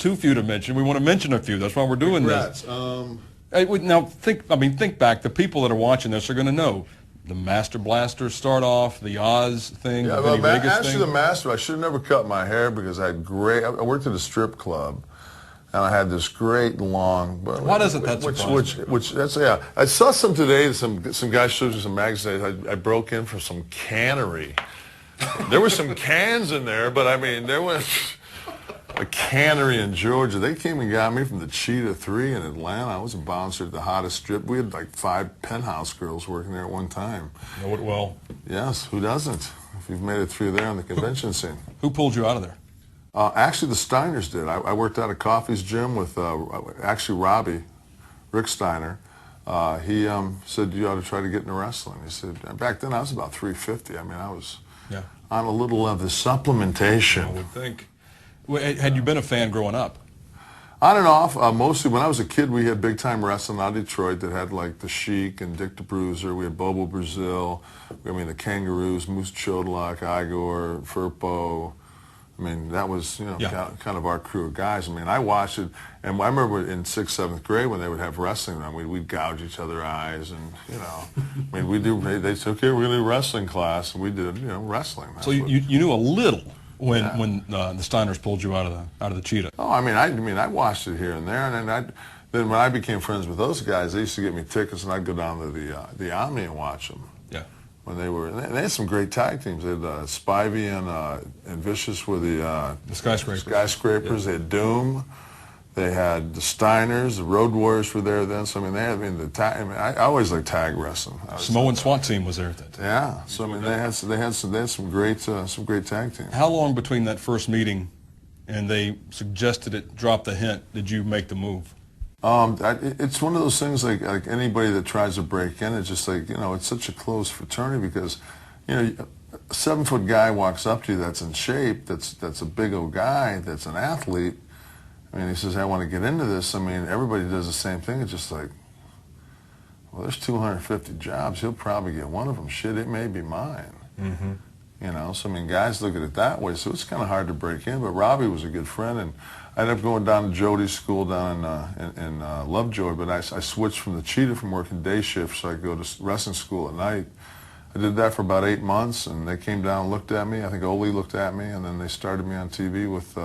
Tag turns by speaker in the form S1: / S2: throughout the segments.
S1: too few to mention. We want to mention a few. That's why we're doing
S2: Congrats.
S1: this. Now, think back. The people that are watching this are going to know. The Master Blaster start off, the Oz thing,
S2: Yeah,
S1: the Vinny Vegas
S2: actually
S1: thing.
S2: the Master, I should have never cut my hair because I worked at a strip club, and I had this great long.
S1: Why doesn't that surprise me?
S2: I saw some today. Some guy showed me some magazines. I broke in for some cannery. There were some cans in there, but I mean there was a cannery in Georgia. They came and got me from the Cheetah 3 in Atlanta. I was a bouncer at the hottest strip. We had like 5 penthouse girls working there at one time.
S1: Know it well.
S2: Yes, who doesn't? If you've made it through there on the convention scene.
S1: Who pulled you out of there?
S2: Actually, the Steiners did. I worked out of Coffee's gym with actually Robbie, Rick Steiner. He said, you ought to try to get into wrestling. He said, back then I was about 350. I mean, I was on a little of the supplementation.
S1: I would think. Had you been a fan growing up?
S2: On and off. Mostly when I was a kid, we had big-time wrestling out of Detroit that had like the Sheik and Dick the Bruiser. We had Bobo Brazil. I mean, the Kangaroos, Moose Chodlak, Igor, Firpo. I mean, that was, kind of our crew of guys. I mean, I watched it, and I remember in 6th, 7th grade when they would have wrestling on, we'd gouge each other's eyes, and, I mean, they said, okay, we're going to do wrestling class, and we did, wrestling.
S1: So you knew a little when the Steiners pulled you out of the Cheetah.
S2: Oh, I mean, I watched it here and there, and then when I became friends with those guys, they used to get me tickets, and I'd go down to the Omni and watch them.
S1: Yeah.
S2: When they had some great tag teams. They had Spivey and Vicious were the Skyscrapers. They had Doom. They had the Steiners. The Road Warriors were there then. So I always liked tag wrestling.
S1: Samoan SWAT team was there at that time.
S2: Yeah. So I mean, they had some great tag teams.
S1: How long between that first meeting and they suggested it, dropped the hint, did you make the move?
S2: It's one of those things like anybody that tries to break in, it's just like, it's such a close fraternity because, a 7-foot guy walks up to you that's in shape, that's a big old guy, that's an athlete. I mean, he says, I want to get into this. I mean, everybody does the same thing. It's just like, well, there's 250 jobs. He'll probably get one of them. Shit, it may be mine. Mm-hmm. So I mean, guys look at it that way. So it's kind of hard to break in. But Robbie was a good friend, and I ended up going down to Jody's school down in Lovejoy. But I switched from the Cheetah from working day shift, so I go to wrestling school at night. I did that for about 8 months, and they came down and looked at me. I think Ole looked at me, and then they started me on TV with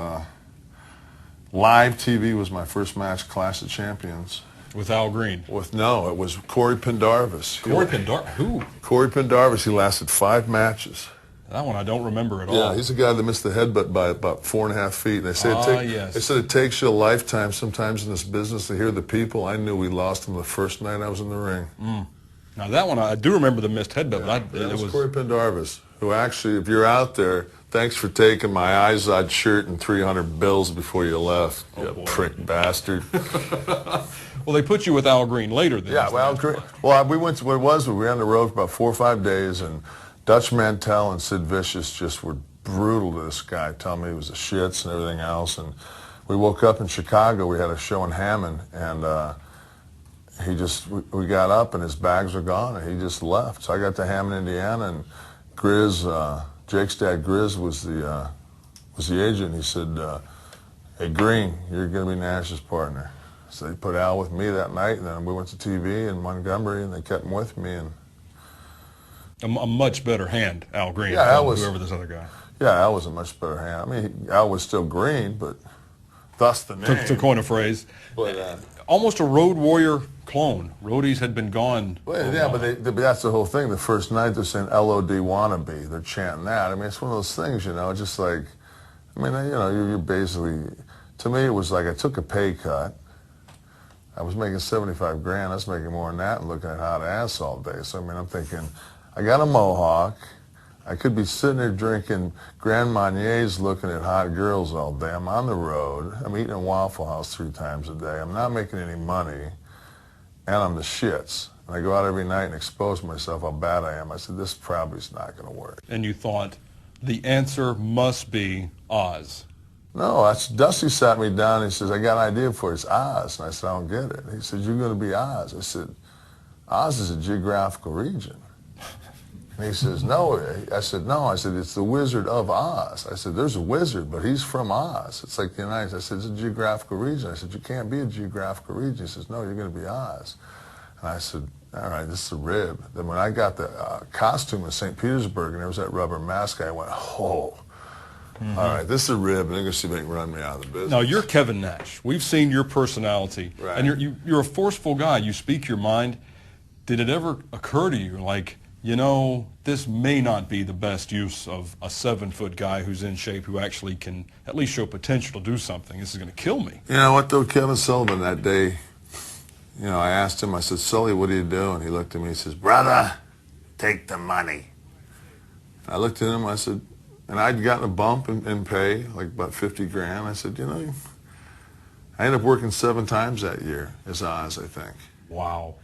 S2: live TV was my first match, Clash of Champions.
S1: With Al Green?
S2: No, it was Corey Pendarvis.
S1: Corey Pendarvis? Who?
S2: Corey Pendarvis. He lasted 5 matches.
S1: That one I don't remember at all.
S2: Yeah, he's the guy that missed the headbutt by about 4.5 feet. And they said it takes you a lifetime sometimes in this business to hear the people. I knew we lost him the first night I was in the ring.
S1: Mm. Now that one, I do remember the missed headbutt.
S2: Yeah, but it was Corey Pendarvis, who actually, if you're out there, thanks for taking my Izod shirt and 300 bills before you left, you prick bastard.
S1: Well, they put you with Al Green later then.
S2: Yeah, well, we went to what it was. We were on the road for about 4 or 5 days, and Dutch Mantell and Sid Vicious just were brutal to this guy, telling me he was a shits and everything else. And we woke up in Chicago. We had a show in Hammond, and we got up, and his bags were gone, and he just left. So I got to Hammond, Indiana, and Grizz, Jake's dad, Grizz, was the agent. He said, "Hey, Green, you're going to be Nash's partner." So they put Al with me that night, and then we went to TV in Montgomery, and they kept him with me. And
S1: a much better hand, Al Green,
S2: yeah,
S1: than whoever this other guy.
S2: Yeah, Al was a much better hand. I mean, Al was still green, but thus the name.
S1: To coin a phrase.
S2: But
S1: almost a Road Warrior clone. Roadies had been gone.
S2: Well, yeah, but that's the whole thing. The first night they're saying LOD wannabe. They're chanting that. I mean, it's one of those things, just like, I mean, you're basically, to me, it was like I took a pay cut. I was making 75 grand. I was making more than that and looking at hot ass all day. So, I mean, I'm thinking, I got a mohawk. I could be sitting there drinking Grand Marniers looking at hot girls all day. I'm on the road. I'm eating at Waffle House 3 times a day. I'm not making any money. And I'm the shits. And I go out every night and expose myself how bad I am. I said, this probably is not going to work.
S1: And you thought, the answer must be Oz.
S2: No, Dusty sat me down and he says, I got an idea for you. It's Oz. And I said, I don't get it. He said, you're going to be Oz. I said, Oz is a geographical region. And he says, no. I said, no. I said, it's the Wizard of Oz. I said, there's a wizard, but he's from Oz. It's like the United States. I said, it's a geographical region. I said, you can't be a geographical region. He says, no, you're going to be Oz. And I said, all right, this is a rib. Then when I got the costume in St. Petersburg and there was that rubber mask, I went, oh. All right, this is a rib, and they're going to see if they can run me out of the business.
S1: Now, you're Kevin Nash. We've seen your personality,
S2: right.
S1: And you're a forceful guy. You speak your mind. Did it ever occur to you, like, you know, this may not be the best use of a 7-foot guy who's in shape, who actually can at least show potential to do something? This is going to kill me.
S2: You know what, though, Kevin Sullivan, that day, you know, I asked him, I said, Sully, what do you do? And he looked at me, he says, brother, take the money. I looked at him, I said, and I'd gotten a bump in pay, like about 50 grand. I said, you know, I ended up working 7 times that year as Oz, I think.
S1: Wow.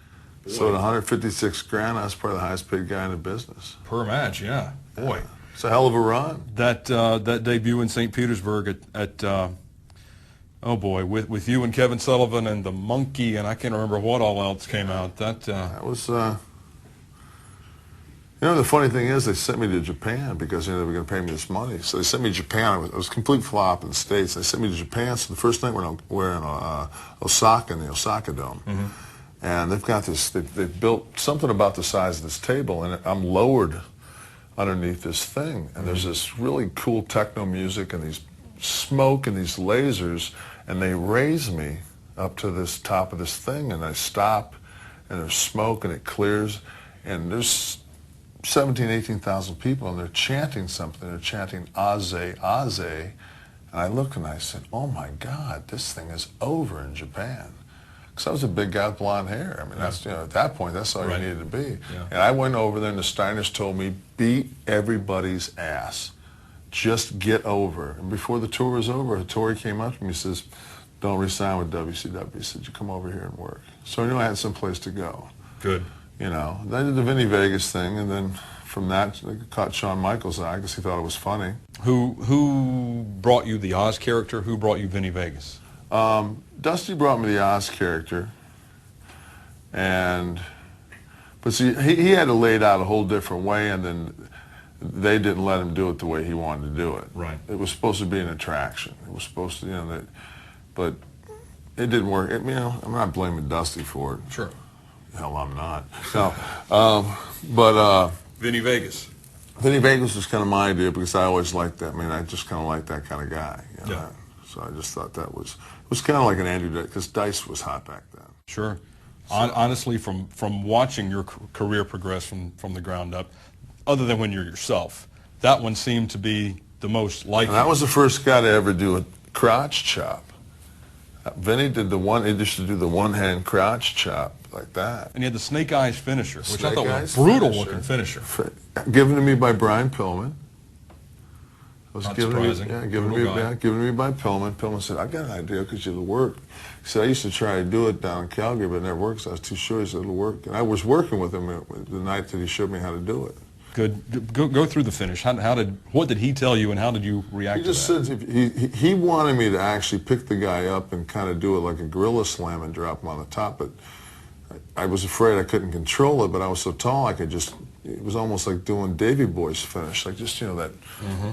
S2: So at 156 grand, I was probably the highest paid guy in the business.
S1: Per match, yeah. Boy.
S2: It's a hell of a run.
S1: That debut in St. Petersburg at oh boy, with you and Kevin Sullivan and the Monkey, and I can't remember what all else came out. That
S2: was, you know, the funny thing is they sent me to Japan because, you know, they were going to pay me this money. So they sent me to Japan. I was a complete flop in the States. They sent me to Japan. So the first night we're in Osaka, in the Osaka Dome.
S1: Mm-hmm.
S2: And they've got this, they've built something about the size of this table, and I'm lowered underneath this thing. And there's this really cool techno music and these smoke and these lasers, and they raise me up to this top of this thing, and I stop, and there's smoke, and it clears, and there's 17,000, 18,000 people, and they're chanting something. They're chanting Aze, Aze. And I looked and I said, oh my God, this thing is over in Japan. Because I was a big guy with blonde hair. I mean, that's, you know, at that point, that's all you needed to be.
S1: Yeah.
S2: And I went over there, and the Steiners told me, beat everybody's ass. Just get over. And before the tour was over, Hattori came up to me and says, don't resign with WCW. He said, you come over here and work. So I knew I had some place to go.
S1: Good.
S2: You know, I did the Vinny Vegas thing, and then from that, I caught Shawn Michaels' eye because he thought it was funny.
S1: Who brought you the Oz character? Who brought you Vinny Vegas?
S2: Dusty brought me the Oz character, but see, he had to lay it out a whole different way, and then they didn't let him do it the way he wanted to do it.
S1: Right.
S2: It was supposed to be an attraction. It was supposed to, you know, but it didn't work. You know, I'm not blaming Dusty for it.
S1: Sure.
S2: Hell, I'm not. No, but
S1: Vinny Vegas.
S2: Vinny Vegas was kind of my idea because I always liked that. I mean, I just kind of liked that kind of guy. You know?
S1: Yeah.
S2: So I just thought it was kind of like an Andrew Dice, because Dice was hot back then.
S1: Sure. So, honestly, from watching your career progress from the ground up, other than when you're yourself, that one seemed to be the most likely.
S2: And that was the first guy to ever do a crotch chop. Vinny did he used to do the one-hand crotch chop like that.
S1: And he had the Snake Eyes finisher, which I thought was a brutal-looking finisher.
S2: Given to me by Brian Pillman.
S1: Not surprising.
S2: Given to me by Pillman. Pillman said, I got an idea because it'll work. He said, I used to try to do it down in Calgary, but it never worked, so I was too sure. He said, it'll work. And I was working with him the night that he showed me how to do it.
S1: Good. Go through the finish. What did he tell you, and how did you react to that?
S2: He just said he wanted me to actually pick the guy up and kind of do it like a gorilla slam and drop him on the top, but I was afraid I couldn't control it, but I was so tall I could just, it was almost like doing Davy Boy's finish, like just, you know,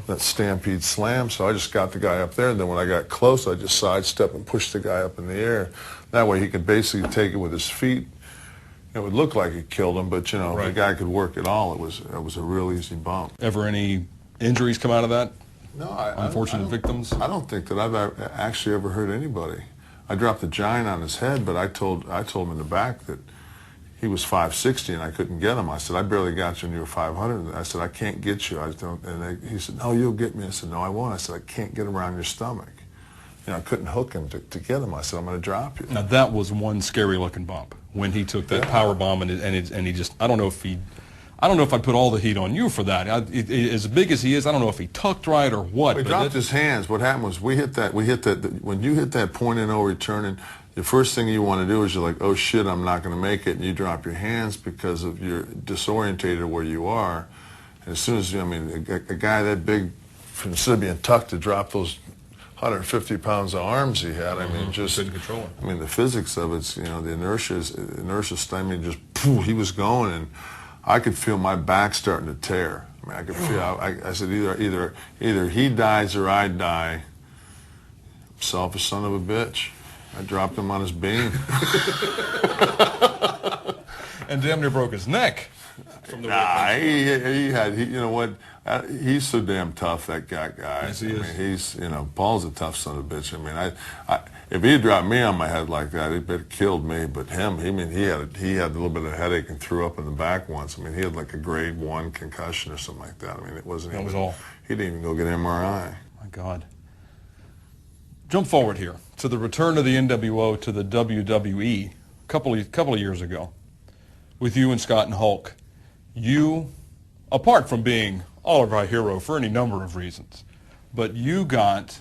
S2: that stampede slam. So I just got the guy up there, and then when I got close, I just sidestepped and pushed the guy up in the air. That way he could basically take it with his feet. It would look like it killed him, but, you know, the guy could work it all. It was a real easy bump.
S1: Ever any injuries come out of that?
S2: No,
S1: unfortunate victims?
S2: I don't think that I've actually ever hurt anybody. I dropped the giant on his head, but I told him in the back that he was 560 and I couldn't get him. I said, I barely got you when you were 500. I said, I can't get you. He said, no, you'll get me. I said, no, I won't. I said, I can't get around your stomach. You know, I couldn't hook him to get him. I said, I'm going to drop you.
S1: Now that was one scary looking bump when he took that power bomb and he just, I don't know if I'd put all the heat on you for that. As big as he is, I don't know if he tucked right or what.
S2: He dropped his hands. What happened was when you hit that point and no returning, the first thing you want to do is you're like, oh shit, I'm not going to make it, and you drop your hands because of you're disorientated where you are. And as soon as, I mean, a guy that big, instead of being tucked, to drop those 150 pounds of arms he had, I mean, just
S1: couldn't control it.
S2: I mean, the physics of it's, you know, the inertia stemmed, just poof, he was going, and I could feel my back starting to tear. I mean, I could feel. I said either he dies or I die. Selfish son of a bitch. I dropped him on his beam.
S1: And damn near broke his neck. From the
S2: you know what? He's so damn tough, that guy.
S1: Yes, he is.
S2: I mean, Paul's a tough son of a bitch. I mean, if he had dropped me on my head like that, he'd have killed me. But him, he had a little bit of a headache and threw up in the back once. I mean, he had like a grade 1 concussion or something like that. I mean, it wasn't.
S1: That was all.
S2: He didn't even go get an MRI.
S1: My God. Jump forward here to the return of the NWO to the WWE a couple of years ago with you and Scott and Hulk. You, apart from being all of our hero for any number of reasons, but you got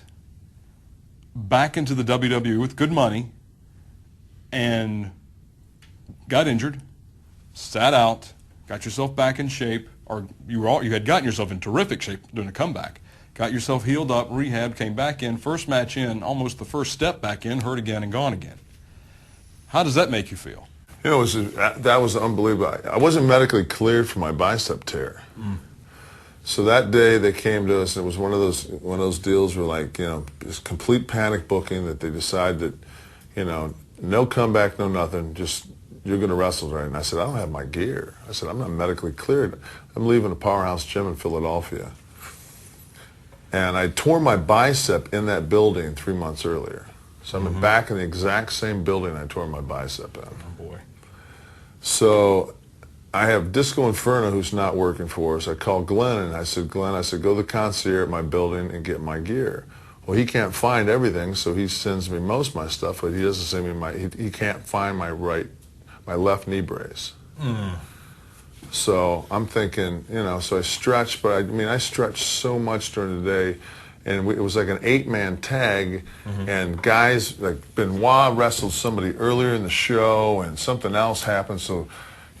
S1: back into the WWE with good money and got injured, sat out, got yourself back in shape, or you had gotten yourself in terrific shape doing a comeback. Got yourself healed up, rehabbed, came back in, first match in, almost the first step back in, hurt again and gone again. How does that make you feel?
S2: You know, that was unbelievable. I wasn't medically cleared for my bicep tear. So that day they came to us, and it was one of those deals where, like, you know, this complete panic booking that they decide that, you know, no comeback, no nothing, just you're going to wrestle, right? And I said, I don't have my gear. I said, I'm not medically cleared. I'm leaving a powerhouse gym in Philadelphia. And I tore my bicep in that building 3 months earlier. So I'm back in the exact same building I tore my bicep in.
S1: Oh, boy.
S2: So I have Disco Inferno, who's not working for us. I called Glenn, and I said, Glenn, go to the concierge at my building and get my gear. Well, he can't find everything, so he sends me most of my stuff, but he doesn't send me he can't find my left knee brace. So I'm thinking, you know, so I stretched, but I stretched so much during the day, and it was like an 8-man tag, and guys, like Benoit wrestled somebody earlier in the show, and something else happened, so,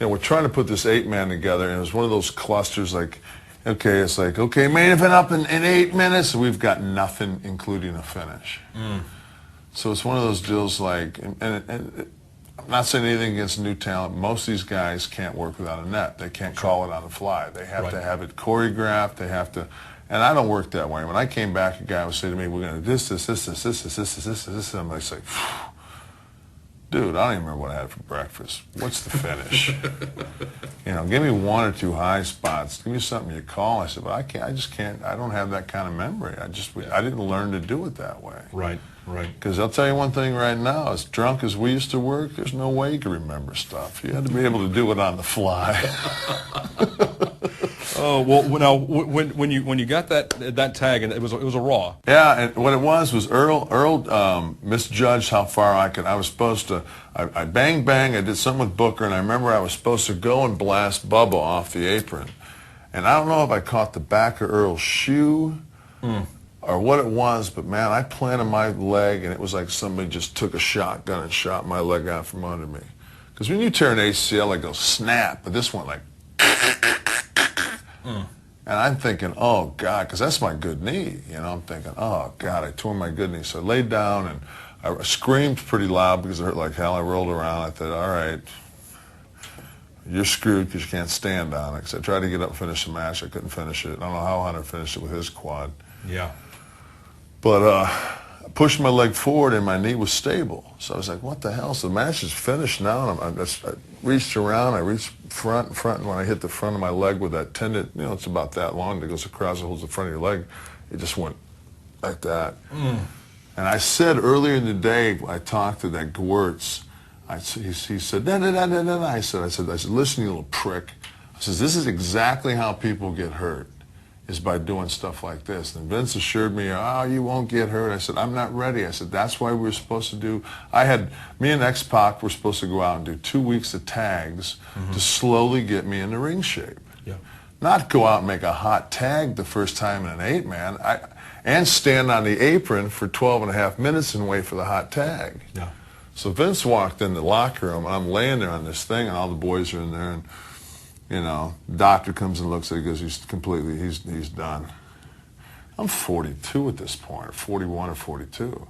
S2: you know, we're trying to put this 8-man together, and it was one of those clusters, like, okay, it's like, okay, main event up in 8 minutes, and we've got nothing, including a finish. So it's one of those deals, like, and I'm not saying anything against new talent. Most of these guys can't work without a net. They can't call it on the fly. They have to have it choreographed. They have to, and I don't work that way. When I came back, a guy would say to me, "We're going to do this," and I'm like, dude, I don't even remember what I had for breakfast. What's the finish? You know, give me 1 or 2 high spots. Give me something you call. I said, but I can't. I just can't. I don't have that kind of memory. I didn't learn to do it that way.
S1: Right.
S2: Because I'll tell you one thing right now, as drunk as we used to work, there's no way you can remember stuff. You had to be able to do it on the fly.
S1: Oh, well, now when you got that tag, and it was a Raw.
S2: Yeah, and what it was Earl misjudged how far I could. I was supposed to, I bang, I did something with Booker, and I remember I was supposed to go and blast Bubba off the apron. And I don't know if I caught the back of Earl's shoe, or what it was, but man, I planted my leg, and it was like somebody just took a shotgun and shot my leg out from under me. Because when you tear an ACL, it goes snap, but this went like, and I'm thinking, oh God, because that's my good knee, you know. I'm thinking, oh God, I tore my good knee. So I laid down and I screamed pretty loud because it hurt like hell. I rolled around. I thought, all right, you're screwed because you can't stand on it. Because I tried to get up and finish the match. I couldn't finish it. I don't know how Hunter finished it with his quad.
S1: Yeah.
S2: But I pushed my leg forward, and my knee was stable. So I was like, what the hell? So the match is finished now. And I reached around. I reached front, and when I hit the front of my leg with that tendon, you know, it's about that long that goes across and holds the front of your leg, it just went like that. And I said earlier in the day, I talked to that Gewurz. He said, da-da-da-da-da. I said, listen, you little prick. I said, this is exactly how people get hurt, is by doing stuff like this. And Vince assured me, oh, you won't get hurt. I said, I'm not ready. I said, that's why we were supposed to do, me and X-Pac were supposed to go out and do 2 weeks of tags to slowly get me into ring shape.
S1: Yeah.
S2: Not go out and make a hot tag the first time in an 8-man, and stand on the apron for 12 and a half minutes and wait for the hot tag.
S1: Yeah.
S2: So Vince walked in the locker room, and I'm laying there on this thing, and all the boys are in there, and you know, doctor comes and looks at it, he goes, he's done. I'm 42 at this point, 41 or 42.